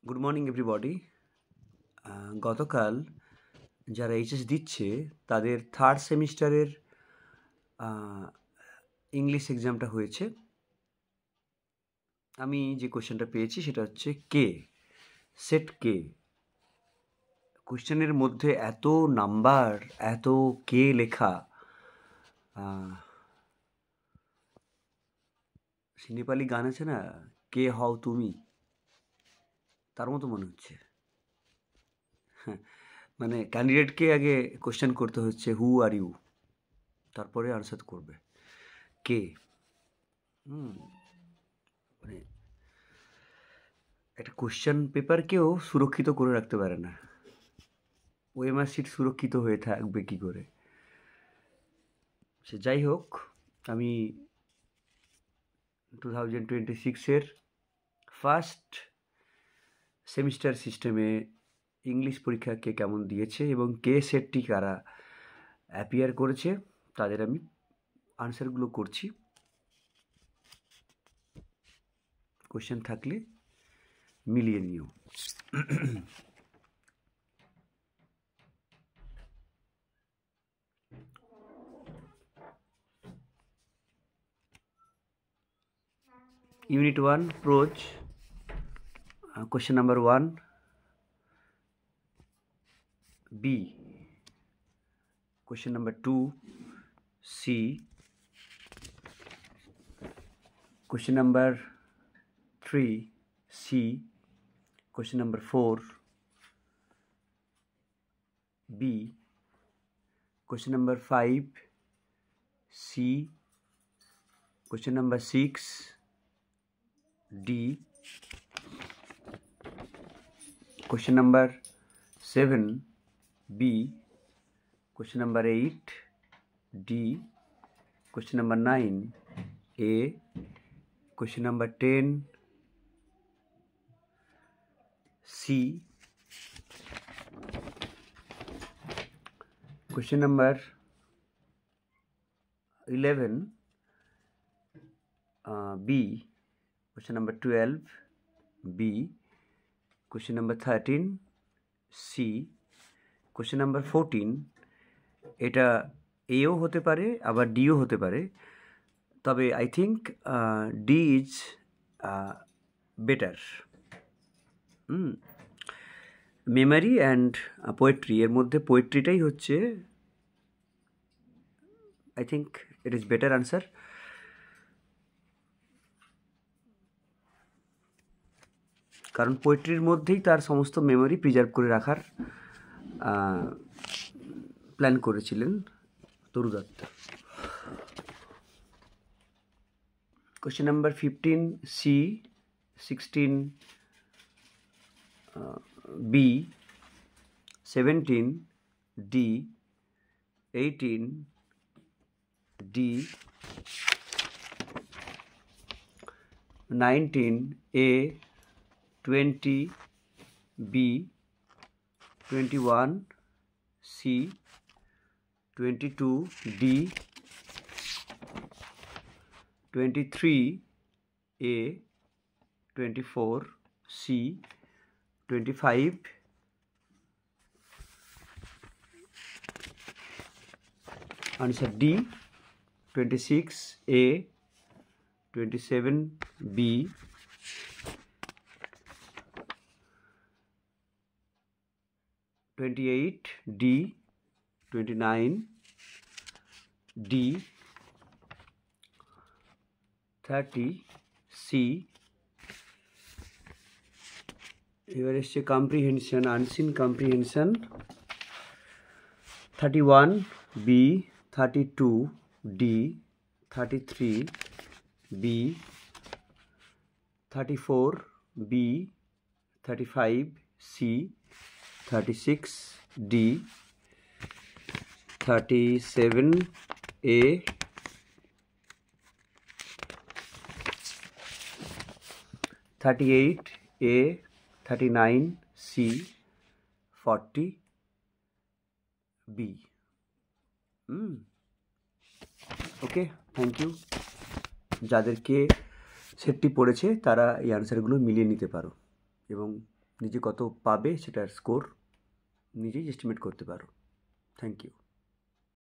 Good morning everybody. গতকাল যারা HS দিচ্ছে তাদের থার্ড সেমিস্টারের ইংলিশ এক্সামটা হয়েছে। আমি যে কোশ্চেনটা পেয়েছি সেটা হচ্ছে কে, সেট কে। কোশ্চেনের মধ্যে এত নাম্বার, এত কে লেখা, সে নেপালি গান আছে না, কে হও তুমি, তার মতো মনে হচ্ছে। মানে ক্যান্ডিডেটকে আগে কোশ্চেন করতে হচ্ছে হু আর ইউ, তারপরে আনসার করবে কে। মানে একটা কোশ্চেন পেপারকেও সুরক্ষিত করে রাখতে পারে না, ওএমআর শিট সুরক্ষিত হয়ে থাকবে কি করে? সে যাই হোক, আমি 2026-এর ফার্স্ট সেমিস্টার সিস্টেমে ইংলিশ পরীক্ষা কে কেমন দিয়েছে এবং কে সেটটি কারা অ্যাপিয়ার করেছে তাদের আমি আনসারগুলো করছি। কোশ্চেন থাকলে মিলিয়ে নিও। Unit 1 Prose, question number 1 B, question number 2 C, question number 3 C, question number 4 B, question number 5 C, question number 6 D, question number 7 B, question number 8 D, question number 9 A, question number 10 C, question number 11 B, question number 12 B, question number 13 C, question number 14 এটা এও হতে পারে আবার deo হতে পারে, তবে I think D is better. Memory and poetry, এর মধ্যে পোয়েট্রিটাই হচ্ছে I think it is better answer. কারণ পোয়েট্রির মধ্যেই তার সমস্ত মেমোরি প্রিজার্ভ করে রাখার প্ল্যান করেছিলেন Toru Dutt. Question number 15 C, 16 B, 17 D, 18 D, 19 A, 20 B, 21 C, 22 D, 23 A, 24 C, 25 answer D, 26 A, 27 B, 28 D, 29 D, 30 C, এবার এসছে comprehension, unseen comprehension, 31 B, 32 D, 33 B, 34 B, 35 C, 36 D, 37 A, 38 A, 39 C, 40 B. Okay, thank you. যাদেরকে সেটটি পড়েছে তারা এই আনসারগুলো মিলিয়ে নিতে পারো এবং নিজে কত পাবে সেটার স্কোর নিজেই এস্টিমেট করতে পারো। Thank you.